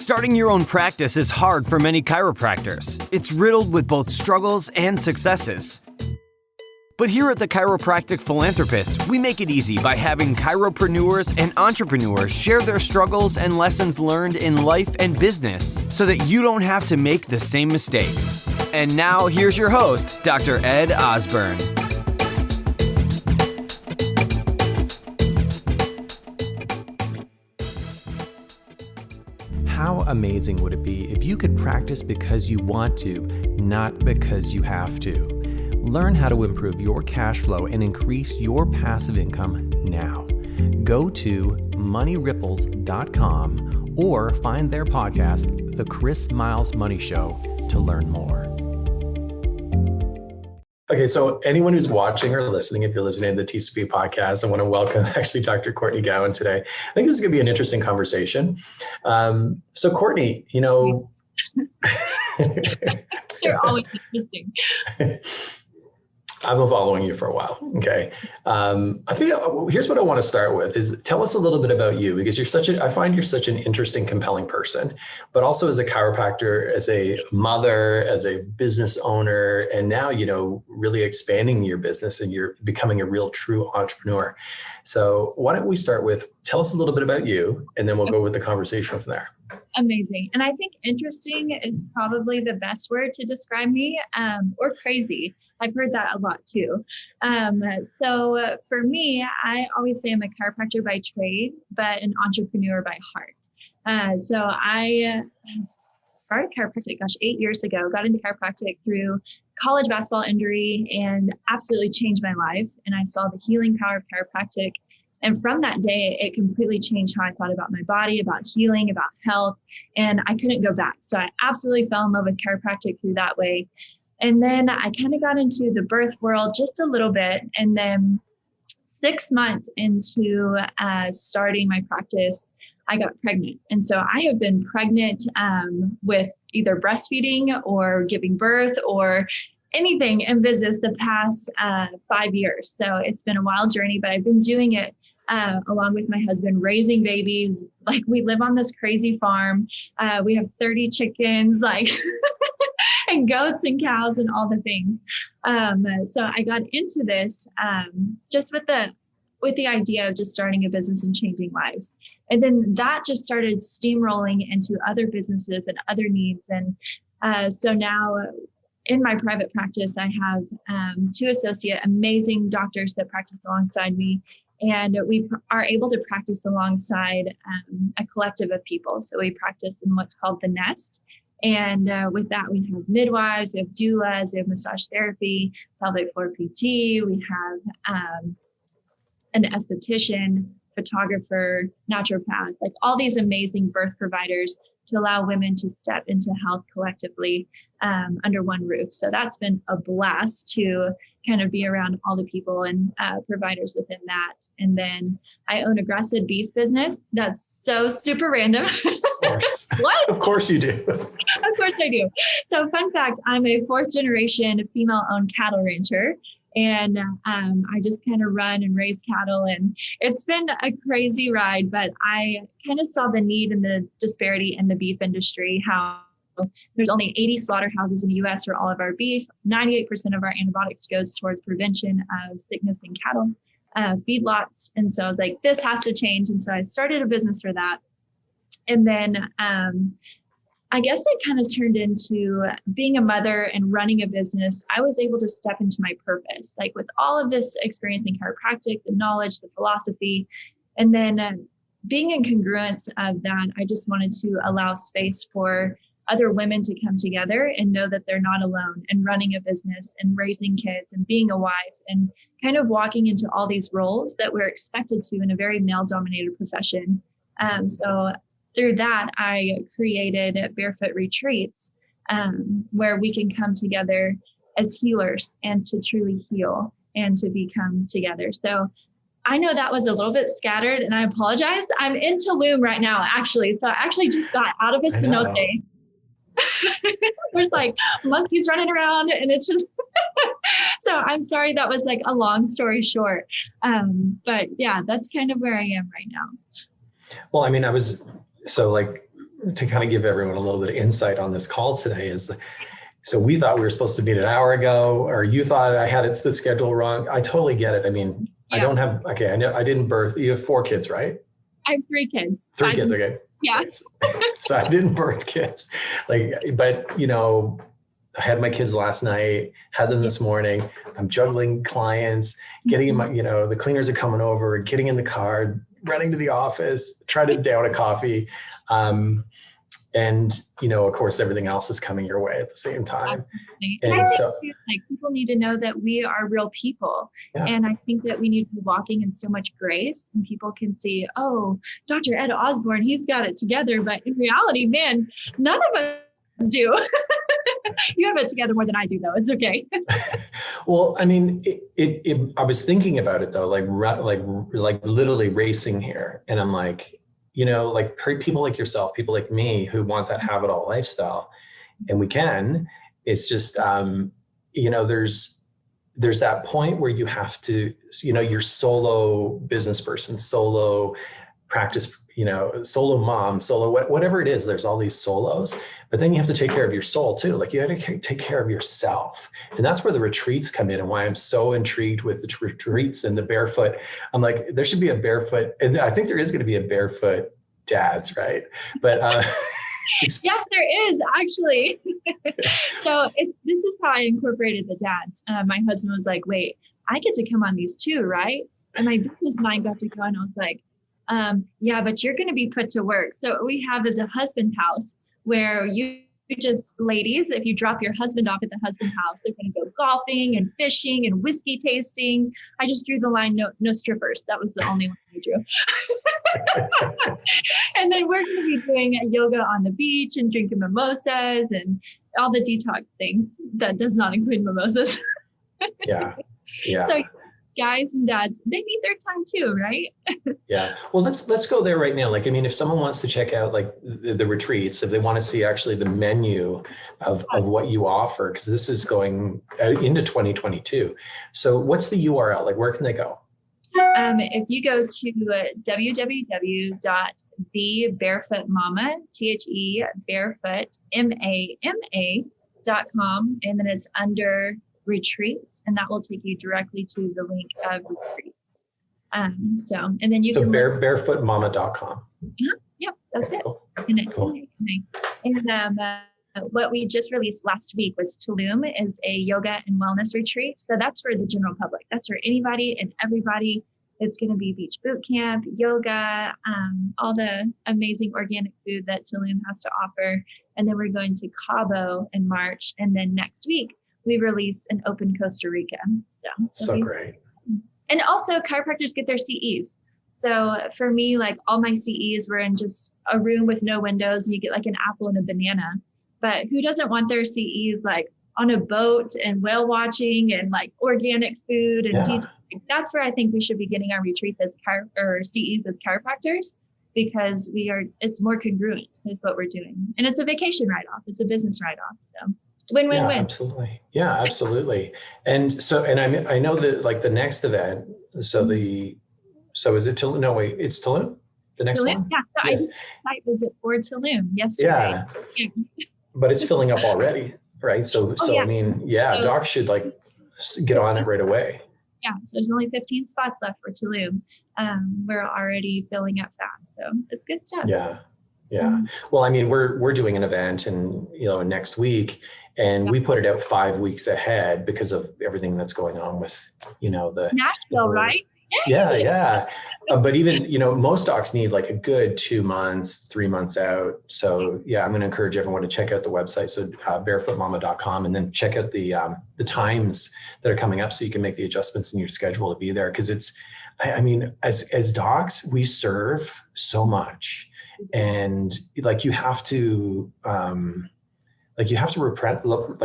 Starting your own practice is hard for many chiropractors. It's riddled with both struggles and successes. But here at the Chiropractic Philanthropist, we make it easy by having chiropreneurs and entrepreneurs share their struggles and lessons learned in life and business so that you don't have to make the same mistakes. And now here's your host, Dr. Ed Osborne. How amazing would it be if you could practice because you want to, not because you have to? Learn how to improve your cash flow and increase your passive income now. Go to moneyripples.com or find their podcast, The Chris Miles Money Show, to learn more. Okay, so anyone who's watching or listening, if you're listening to the TCP podcast, I want to welcome actually Dr. Courtney Gowin today. I think this is going to be an interesting conversation. So Courtney, you know... They're always interesting. I've been following you for a while. Okay. I think here's what I want to start with is tell us a little bit about you, because I find you're such an interesting, compelling person, but also as a chiropractor, as a mother, as a business owner, and now, really expanding your business and you're becoming a real true entrepreneur. So why don't we start with, tell us a little bit about you, and then we'll go with the conversation from there. Amazing. And I think interesting is probably the best word to describe me, or crazy. I've heard that a lot too. So for me, I always say I'm a chiropractor by trade, but an entrepreneur by heart. So I started chiropractic, 8 years ago, got into chiropractic through college basketball injury and absolutely changed my life. And I saw the healing power of chiropractic. And from that day, it completely changed how I thought about my body, about healing, about health, and I couldn't go back. So I absolutely fell in love with chiropractic through that way. And then I kind of got into the birth world just a little bit. And then 6 months into starting my practice, I got pregnant. And so I have been pregnant with either breastfeeding or giving birth or anything in business the past 5 years. So it's been a wild journey, but I've been doing it along with my husband, raising babies. Like, we live on this crazy farm. We have 30 chickens, and goats and cows and all the things. So I got into this just with the idea of just starting a business and changing lives. And then that just started steamrolling into other businesses and other needs. And so now in my private practice, I have 2 amazing doctors that practice alongside me. And we are able to practice alongside a collective of people. So we practice in what's called the Nest. And with that, we have midwives, we have doulas, we have massage therapy, pelvic floor PT, we have an esthetician, photographer, naturopath, like all these amazing birth providers to allow women to step into health collectively under one roof. So that's been a blast to kind of be around all the people and providers within that. And then I own a grass-fed beef business. That's so super random. Of course. What? Of course you do. Of course I do. So fun fact, I'm a 4th generation female-owned cattle rancher. And I just kind of run and raise cattle, and it's been a crazy ride, but I kind of saw the need and the disparity in the beef industry, how there's only 80 slaughterhouses in the US for all of our beef. 98% of our antibiotics goes towards prevention of sickness in cattle feedlots. And so I was like, this has to change. And so I started a business for that. And then I guess it kind of turned into being a mother and running a business. I was able to step into my purpose, like with all of this experience in chiropractic, the knowledge, the philosophy, and then being in congruence of that, I just wanted to allow space for other women to come together and know that they're not alone and running a business and raising kids and being a wife and kind of walking into all these roles that we're expected to in a very male-dominated profession. So through that, I created Barefoot Retreats, where we can come together as healers and to truly heal and to become together. So I know that was a little bit scattered, and I apologize. I'm in Tulum right now, actually. So I actually just got out of a cenote. There's like monkeys running around, and it's just, so I'm sorry that was like a long story short. But yeah, that's kind of where I am right now. Well, I mean, so like to kind of give everyone a little bit of insight on this call today is, so we thought we were supposed to meet an hour ago, or you thought I had the schedule wrong. I totally get it. I mean, I don't have, okay, I know I didn't birth, you have 4 kids, right? I have 3 kids. 3 kids, okay. Yeah. So I didn't birth kids. But I had my kids last night, had them this morning. I'm juggling clients, getting in my, the cleaners are coming over, getting in the car, running to the office, trying to down a coffee. And, of course, everything else is coming your way at the same time. Absolutely. And I think too, people need to know that we are real people. Yeah. And I think that we need to be walking in so much grace, and people can see, oh, Dr. Ed Osborne, he's got it together. But in reality, man, none of us do. You have it together more than I do, though. It's okay. Well, I mean, I was thinking about it, though, like literally racing here. And I'm like, people like yourself, people like me who want that have it all lifestyle, and we can. It's just, there's that point where you have to, you're solo business person, solo practice, solo mom, solo, whatever it is, there's all these solos, but then you have to take care of your soul too. Like you have to take care of yourself. And that's where the retreats come in, and why I'm so intrigued with the retreats and the barefoot. I'm like, there should be a barefoot, and I think there is going to be a barefoot dads, right? But yes, there is actually. So this is how I incorporated the dads. My husband was like, wait, I get to come on these too, right? And my business mind got to go, and I was like, yeah, but you're going to be put to work. So what we have is a husband house where you just, ladies, if you drop your husband off at the husband house, they're going to go golfing and fishing and whiskey tasting. I just drew the line, no strippers. That was the only one I drew. And then we're going to be doing yoga on the beach and drinking mimosas and all the detox things. That does not include mimosas. Yeah. So guys and dads, they need their time too, right? Yeah. Well, let's go there right now. If someone wants to check out the retreats, if they want to see actually the menu of what you offer, because this is going into 2022. So what's the URL? Where can they go? If you go to www.thebarefootmama, barefoot.com, and then it's under retreats, and that will take you directly to the link of retreats. And then you can barefootmama.com. Yeah, that's it. Cool. And what we just released last week was Tulum is a yoga and wellness retreat. So that's for the general public. That's for anybody and everybody. It's going to be beach boot camp, yoga, all the amazing organic food that Tulum has to offer. And then we're going to Cabo in March. And then next week, we release an open Costa Rica. So great. And also chiropractors get their CEs. So for me, all my CEs were in just a room with no windows, and you get an apple and a banana. But who doesn't want their CEs on a boat and whale watching and organic food and detox? That's where I think we should be getting our retreats as CEs as chiropractors, because it's more congruent with what we're doing. And it's a vacation write-off. It's a business write-off. So win-win-win. Absolutely. Yeah, absolutely. And so, and I know that the next event, so is it Tulum? No, wait, it's Tulum? The next Tulum? one? Yeah. So I just did a site visit for Tulum yesterday. Yeah. But it's filling up already, right? So I mean, docs should get on it right away. Yeah. So there's only 15 spots left for Tulum. We're already filling up fast. So it's good stuff. Yeah. Yeah. Well, I mean, we're doing an event next week, and we put it out 5 weeks ahead because of everything that's going on with, the Nashville, right? Yeah. But even, most docs need a good 2 months, 3 months out. So I'm going to encourage everyone to check out the website. So barefootmama.com, and then check out the times that are coming up so you can make the adjustments in your schedule to be there. Cause as docs, we serve so much, and you have to,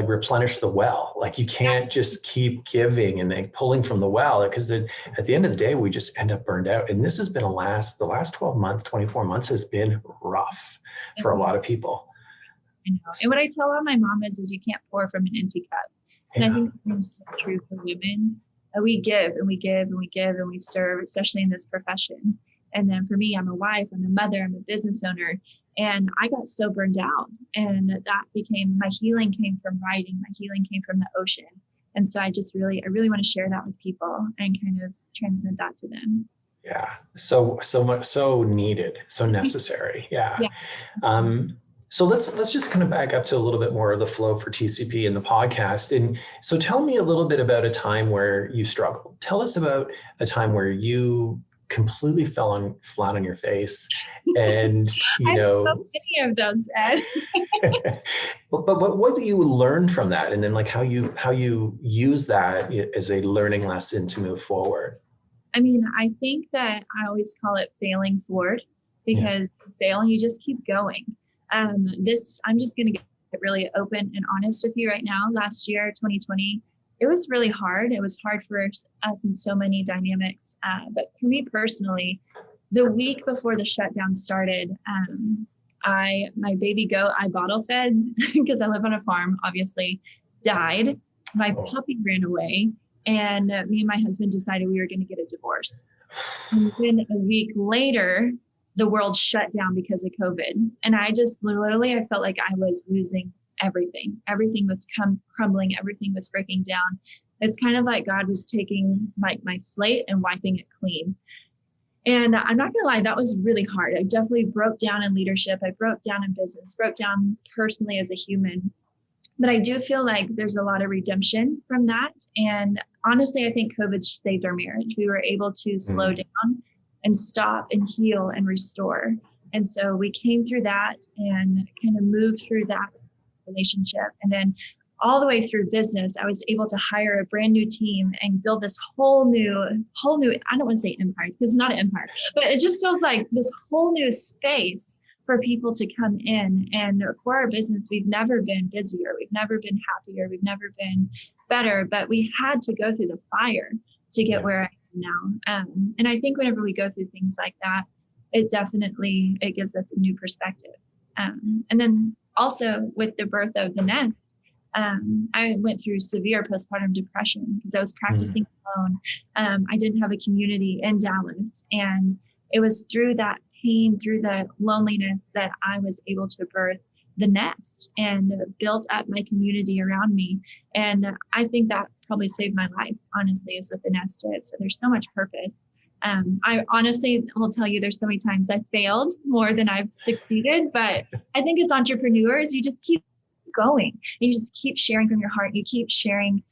replenish the well. You can't just keep giving and pulling from the well, because at the end of the day, we just end up burned out. And this has been the last 12 months, 24 months has been rough for a lot of people. I know. And what I tell all my mamas is you can't pour from an empty cup. And I think it's so true for women. We give and we give and we give and we serve, especially in this profession. And then for me, I'm a wife, I'm a mother, I'm a business owner. And I got so burned out. And that became, my healing came from writing. My healing came from the ocean. And so I really want to share that with people and kind of transmit that to them. Yeah. So much, so needed, so necessary. Yeah. So let's just kind of back up to a little bit more of the flow for TCP in the podcast. And so tell me a little bit about a time where you struggled. Tell us about a time where you completely fell flat on your face, and so many of those, Ed. but what do you learn from that, and then like how you use that as a learning lesson to move forward? I mean, I think that I always call it failing forward, because you fail and you just keep going. I'm just going to get really open and honest with you right now. Last year, 2020. It was really hard. It was hard for us in so many dynamics. But for me personally, the week before the shutdown started, my baby goat I bottle fed because I live on a farm, obviously, died. My puppy ran away, and me and my husband decided we were going to get a divorce. And then a week later, the world shut down because of COVID. And I just literally, I felt like I was losing everything. Everything was crumbling. Everything was breaking down. It's kind of like God was taking my slate and wiping it clean. And I'm not going to lie, that was really hard. I definitely broke down in leadership. I broke down in business, broke down personally as a human. But I do feel like there's a lot of redemption from that. And honestly, I think COVID saved our marriage. We were able to slow down and stop and heal and restore. And so we came through that and kind of moved through that relationship. And then all the way through business, I was able to hire a brand new team and build this whole new, I don't want to say empire because it's not an empire, but it just feels like this whole new space for people to come in. And for our business, we've never been busier. We've never been happier. We've never been better, but we had to go through the fire to get where I am now. And I think whenever we go through things like that, it gives us a new perspective. And then also with the birth of the nest, I went through severe postpartum depression because I was practicing alone. I didn't have a community in Dallas. And it was through that pain, through the loneliness, that I was able to birth the nest and built up my community around me. And I think that probably saved my life, honestly, is what the nest did. So there's so much purpose. I honestly will tell you, there's so many times I failed more than I've succeeded, but I think as entrepreneurs, you just keep going. You just keep sharing from your heart. You keep sharing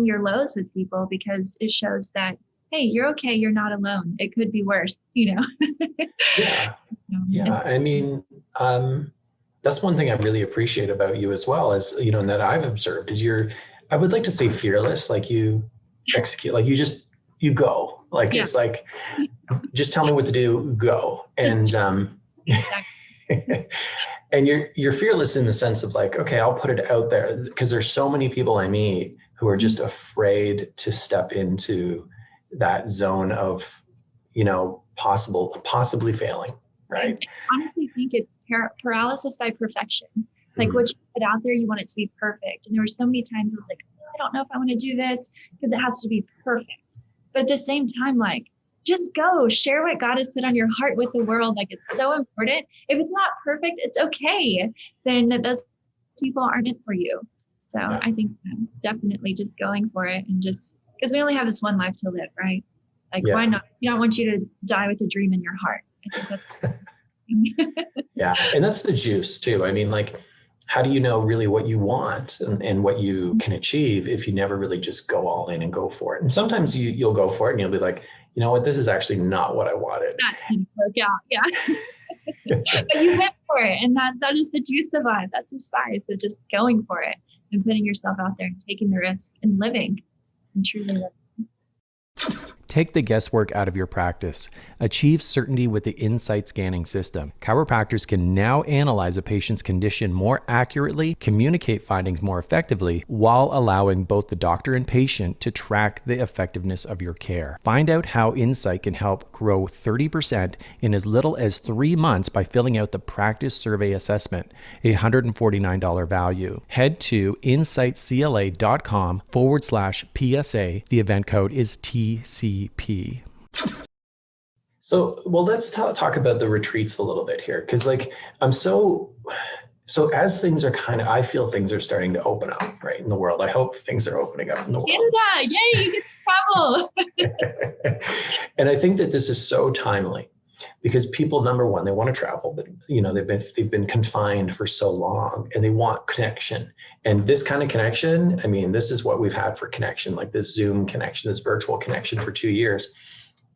your lows with people because it shows that, hey, you're okay. You're not alone. It could be worse, Yeah. Yeah. I mean, that's one thing I really appreciate about you as well, as, and that I've observed is I would like to say fearless, like you execute, like you go, like, it's like, just tell me what to do, go. And, and you're fearless in the sense of like, okay, I'll put it out there, because there's so many people I meet who are just afraid to step into that zone of, possibly failing. Right. I honestly think it's paralysis by perfection. Like what you put out there, you want it to be perfect. And there were so many times I was like, I don't know if I want to do this because it has to be perfect. But at the same time, like, just go share what God has put on your heart with the world. Like, it's so important. If it's not perfect, it's okay. Then those people aren't meant for you. So I think definitely just going for it, and just because we only have this one life to live, right? Like, why not? I don't want you to die with a dream in your heart. I think that's yeah. And that's the juice too. I mean, like, how do you know really what you want and what you can achieve if you never really just go all in and go for it? And sometimes you'll go for it and you'll be like, you know what, this is actually not what I wanted. That didn't work out. Yeah. But you went for it. And that is the juice of life. That's the spice of just going for it and putting yourself out there and taking the risk and living and truly living. Take the guesswork out of your practice. Achieve certainty with the Insight scanning system. Chiropractors can now analyze a patient's condition more accurately, communicate findings more effectively, while allowing both the doctor and patient to track the effectiveness of your care. Find out how Insight can help grow 30% in as little as 3 months by filling out the practice survey assessment, a $149 value. Head to insightcla.com/PSA. The event code is TCP. So, well, let's talk about the retreats a little bit here, because like I'm so as things are I feel things are starting to open up, right, in the world. I hope things are opening up in the world. Canada, yay, you get to travel. And I think that this is so timely because people, number one, they want to travel, but they've been confined for so long and they want connection. And this kind of connection, I mean, this is what we've had for connection, like this Zoom connection, this virtual connection for 2 years.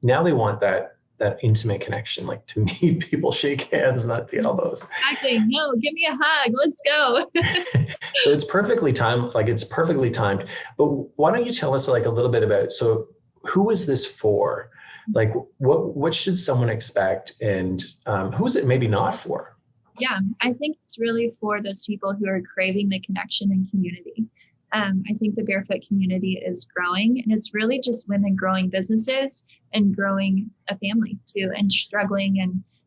Now they want that intimate connection, like to meet people, shake hands, not the elbows. Exactly. No, give me a hug. Let's go. So it's perfectly timed. But why don't you tell us like a little bit about, so who is this for? Like what should someone expect, and who is it maybe not for? Yeah, I think it's really for those people who are craving the connection and community. I think the barefoot community is growing, and it's really just women growing businesses and growing a family too, and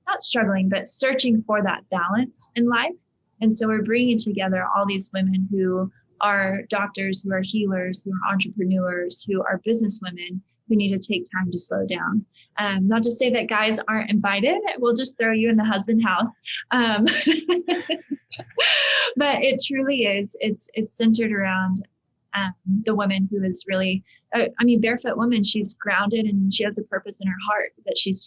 not struggling, but searching for that balance in life. And so we're bringing together all these women who are doctors, who are healers, who are entrepreneurs, who are business women, who need to take time to slow down. Not to say that guys aren't invited. We'll just throw you in the husband house. But it truly is. It's centered around the woman who is really, barefoot woman. She's grounded and she has a purpose in her heart that she's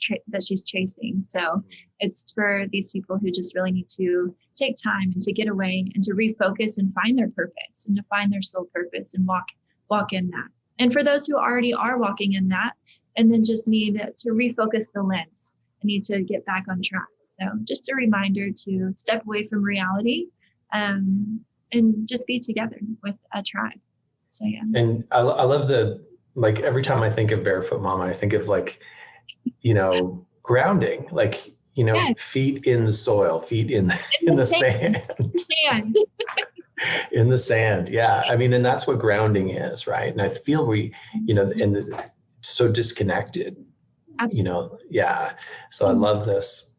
chasing. So it's for these people who just really need to take time and to get away and to refocus and find their purpose and to find their soul purpose and walk in that. And for those who already are walking in that and then just need to refocus the lens and need to get back on track. So just a reminder to step away from reality and just be together with a tribe. So, yeah. And I love like every time I think of Barefoot Mama, I think of like, grounding, like, yes. Feet in the soil, feet in the sand. In the sand. Yeah. I mean, and that's what grounding is, right? And I feel so disconnected, Absolutely. Yeah. So I love this.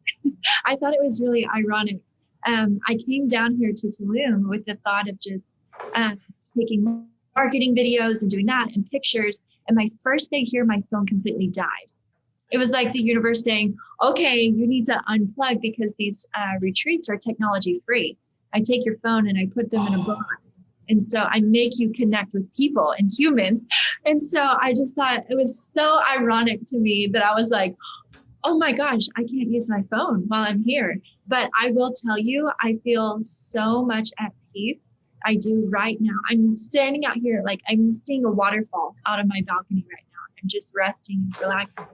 I thought it was really ironic. I came down here to Tulum with the thought of just taking marketing videos and doing that and pictures. And my first day here, my phone completely died. It was like the universe saying, okay, you need to unplug because these retreats are technology free. I take your phone and I put them in a box. And so I make you connect with people and humans. And so I just thought it was so ironic to me that I was like, oh my gosh, I can't use my phone while I'm here. But I will tell you, I feel so much at peace. I do right now. I'm standing out here, like I'm seeing a waterfall out of my balcony right now. I'm just resting, relaxing,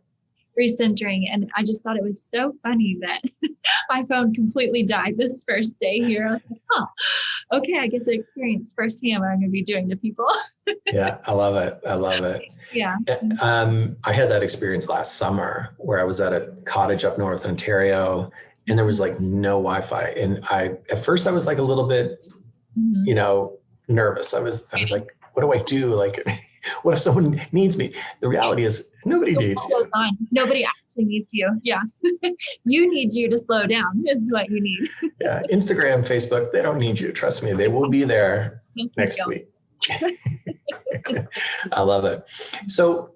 recentering. And I just thought it was so funny that my phone completely died this first day here. I was like, okay, I get to experience firsthand what I'm going to be doing to people. Yeah, I love it. Yeah. I had that experience last summer where I was at a cottage up north in Ontario and there was like no Wi-Fi. And at first I was like a little bit, nervous. I was like, what do I do? Like, what if someone needs me? The reality is nobody needs you. Nobody actually needs you. Yeah. You need you to slow down is what you need. Yeah. Instagram, Facebook, they don't need you. Trust me. They will be there next week. I love it. So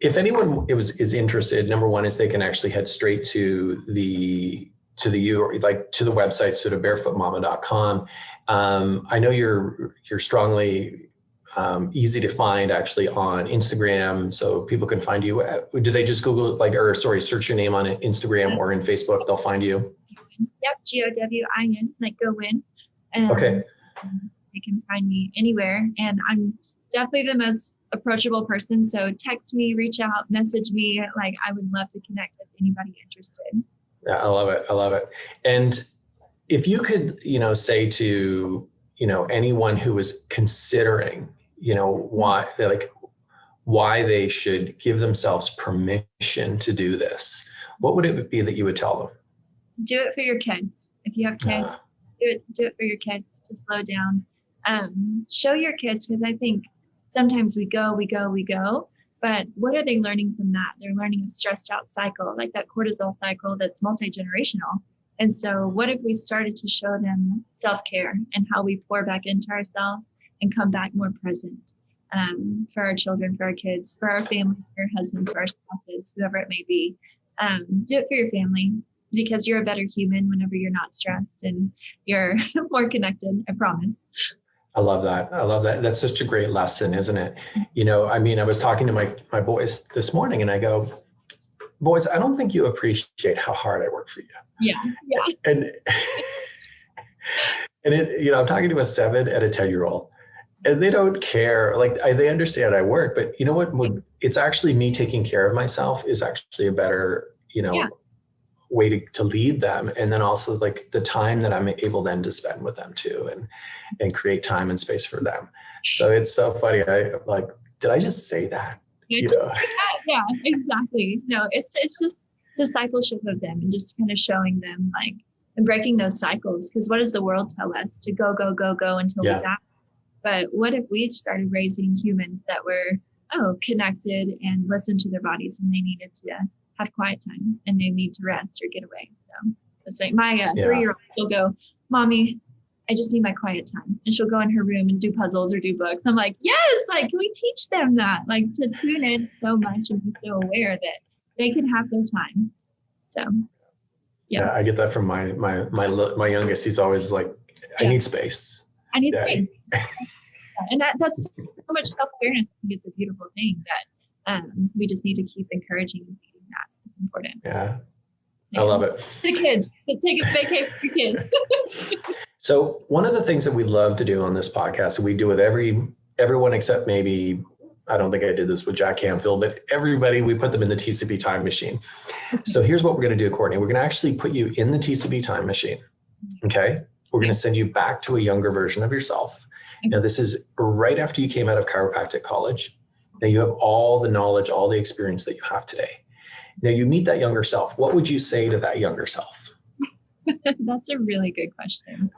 if anyone is interested, number one is they can actually head straight to the website, sort of barefootmama.com. I know you're strongly easy to find actually on Instagram, so people can find you. Do they just Google search your name on Instagram or in Facebook? They'll find you. Yep, Gowin, like Gowin. Okay. You can find me anywhere, and I'm definitely the most approachable person. So text me, reach out, message me. Like I would love to connect with anybody interested. Yeah, I love it. And if you could, say to, anyone who is considering, why they should give themselves permission to do this, what would it be that you would tell them? Do it for your kids. If you have kids, do it for your kids to slow down. Show your kids, because I think sometimes we go, but what are they learning from that? They're learning a stressed out cycle, like that cortisol cycle that's multi-generational. And so what if we started to show them self-care and how we pour back into ourselves and come back more present for our children, for our kids, for our family, for our husbands, for our spouses, whoever it may be. Do it for your family, because you're a better human whenever you're not stressed and you're more connected, I promise. I love that. I love that. That's such a great lesson, isn't it? I mean, I was talking to my boys this morning and I go, boys, I don't think you appreciate how hard I work for you. Yeah. And I'm talking to a 7 and a 10-year-old, and they don't care. Like they understand I work, but you know what? It's actually me taking care of myself is actually a better, way to lead them. And then also like the time that I'm able then to spend with them too, and create time and space for them. So it's so funny. Did I just say that? Yeah, exactly. No, it's just discipleship of them and just kind of showing them and breaking those cycles. Because what does the world tell us? To go until we die. But what if we started raising humans that were connected and listened to their bodies when they needed to have quiet time and they need to rest or get away? So that's right. My 3-year-old will go, Mommy, I just need my quiet time. And she'll go in her room and do puzzles or do books. I'm like, yes, can we teach them that? To tune in so much and be so aware that they can have their time. So, yeah, I get that from my youngest. He's always like, I need space. I need space. And that's so much self-awareness. I think it's a beautiful thing that we just need to keep encouraging and feeding that. It's important. Yeah. I love it. The kids, take a vacation for kids. So one of the things that we love to do on this podcast, we do with everyone except maybe, I don't think I did this with Jack Canfield, but everybody, we put them in the TCB time machine. So here's what we're going to do, Courtney. We're going to actually put you in the TCB time machine. Okay. We're going to send you back to a younger version of yourself. Now, this is right after you came out of chiropractic college. Now you have all the knowledge, all the experience that you have today. Now you meet that younger self. What would you say to that younger self? That's a really good question.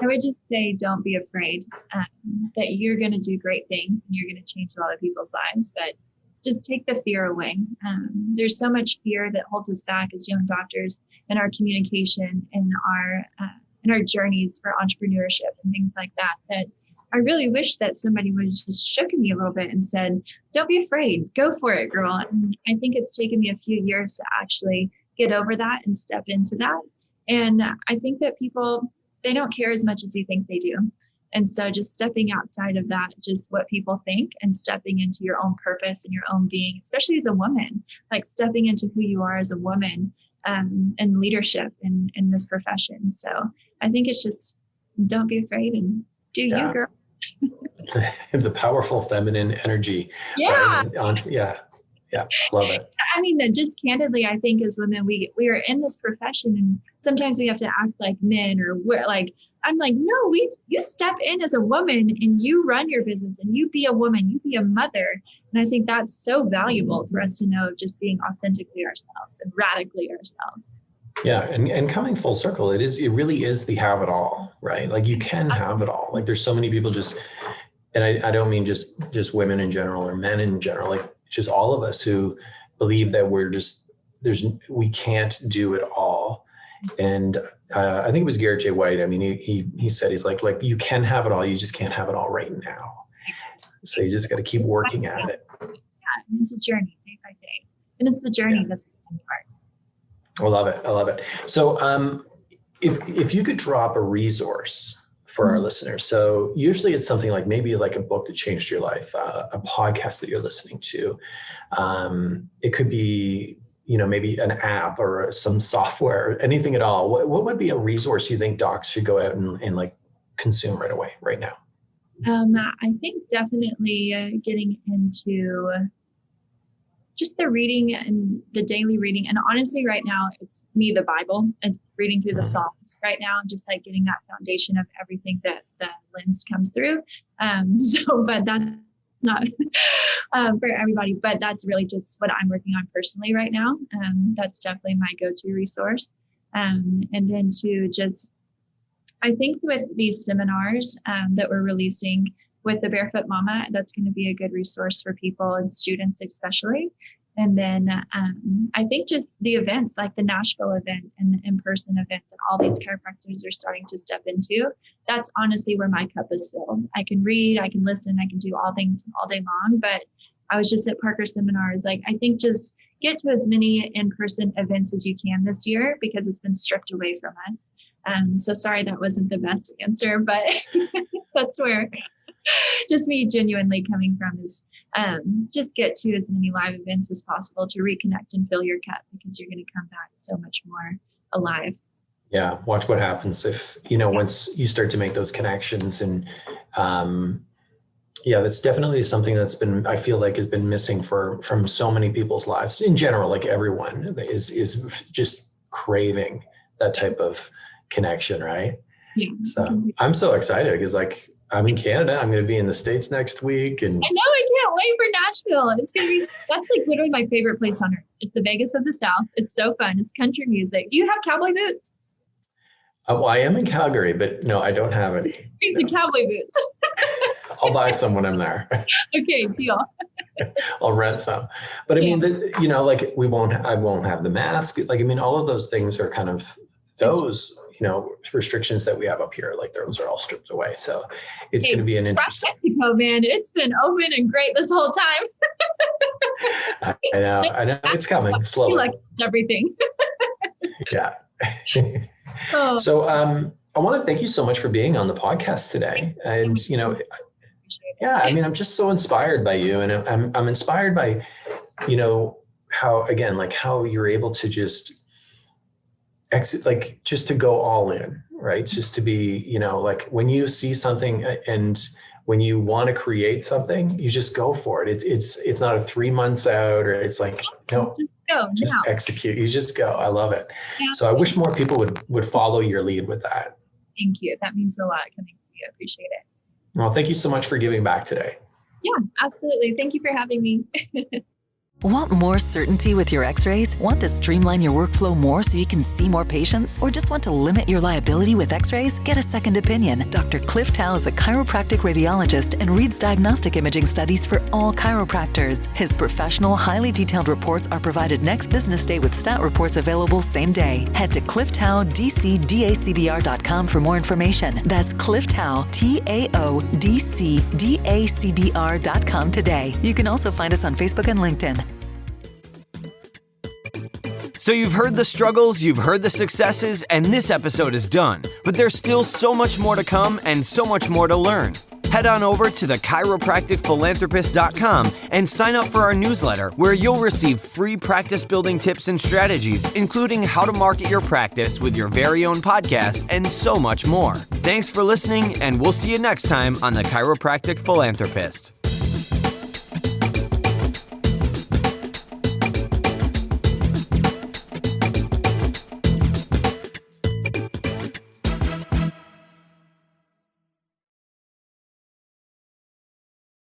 I would just say, don't be afraid that you're going to do great things and you're going to change a lot of people's lives, but just take the fear away. There's so much fear that holds us back as young doctors in our communication and our journeys for entrepreneurship and things like that I really wish that somebody would have just shook me a little bit and said, don't be afraid, go for it, girl. And I think it's taken me a few years to actually get over that and step into that. And I think that people, they don't care as much as you think they do. And so just stepping outside of that, just what people think, and stepping into your own purpose and your own being, especially as a woman, stepping into who you are as a woman and leadership in this profession. So I think it's just, don't be afraid and do you, girl. The powerful feminine energy. Yeah. Right? Yeah. Love it. I mean, just candidly, I think as women, we are in this profession and sometimes we have to act like men, or I'm like, no, you step in as a woman and you run your business and you be a woman, you be a mother. And I think that's so valuable for us to know, just being authentically ourselves and radically ourselves. Yeah. And coming full circle, it really is the have it all, right? You can have it all. There's so many people and I don't mean just women in general or men in general, just all of us who believe that we can't do it all. And I think it was Garrett J. White. I mean, he said, he's like, you can have it all. You just can't have it all right now. So you just got to keep working at it. Yeah. And it's a journey day by day. And it's the journey that's the fun part. I love it. So if you could drop a resource for our listeners. So usually it's something maybe a book that changed your life, a podcast that you're listening to. It could be, maybe an app or some software, anything at all. What would be a resource you think docs should go out and consume right away, right now? I think definitely getting into just the reading and the daily reading. And honestly, right now, it's me, the Bible. It's reading through the Psalms right now, just getting that foundation of everything that the lens comes through. But that's not for everybody, but that's really just what I'm working on personally right now. That's definitely my go-to resource. And then I think with these seminars that we're releasing with the Barefoot Mama, that's going to be a good resource for people and students especially. And then I think just the events like the Nashville event and the in-person event that all these chiropractors are starting to step into, that's honestly where my cup is filled. I can read, I can listen, I can do all things all day long. But I was just at Parker seminars. I think just get to as many in-person events as you can this year because it's been stripped away from us. So sorry that wasn't the best answer, but that's where just me genuinely coming from is just get to as many live events as possible to reconnect and fill your cup because you're going to come back so much more alive. Yeah. Watch what happens if, once you start to make those connections. And that's definitely something that's been, I feel like has been missing from so many people's lives in general. Like everyone is just craving that type of connection. Right. Yeah. So I'm so excited because I'm in Canada. I'm going to be in the States next week. And I know, I can't wait for Nashville. It's going to be, that's literally my favorite place on earth. It's the Vegas of the South. It's so fun. It's country music. Do you have cowboy boots? Well, I am in Calgary, but no, I don't have any. Crazy cowboy boots. I'll buy some when I'm there. Okay, deal. I'll rent some. But I mean, I won't have the mask. All of those things are kind of those, restrictions that we have up here, those are all stripped away. So it's going to be an interesting. Mexico, man, it's been open and great this whole time. I know it's coming slowly. Like everything. Yeah. So I want to thank you so much for being on the podcast today. And, I'm just so inspired by you. And I'm inspired by, how you're able to just exit, just to go all in, right? Just to be, when you see something and when you want to create something, you just go for it. It's not a 3 months out or it's no. Just execute. You just go. I love it. Yeah. So I wish more people would follow your lead with that. Thank you. That means a lot coming from you. I appreciate it. Well, thank you so much for giving back today. Yeah, absolutely. Thank you for having me. Want more certainty with your x-rays? Want to streamline your workflow more so you can see more patients? Or just want to limit your liability with x-rays? Get a second opinion. Dr. Cliff Tao is a chiropractic radiologist and reads diagnostic imaging studies for all chiropractors. His professional, highly detailed reports are provided next business day with stat reports available same day. Head to clifftaodcdacbr.com for more information. That's Cliff Tao, TAODCDACBR.com today. You can also find us on Facebook and LinkedIn. So you've heard the struggles, you've heard the successes, and this episode is done. But there's still so much more to come and so much more to learn. Head on over to thechiropracticphilanthropist.com and sign up for our newsletter where you'll receive free practice building tips and strategies, including how to market your practice with your very own podcast and so much more. Thanks for listening, and we'll see you next time on The Chiropractic Philanthropist.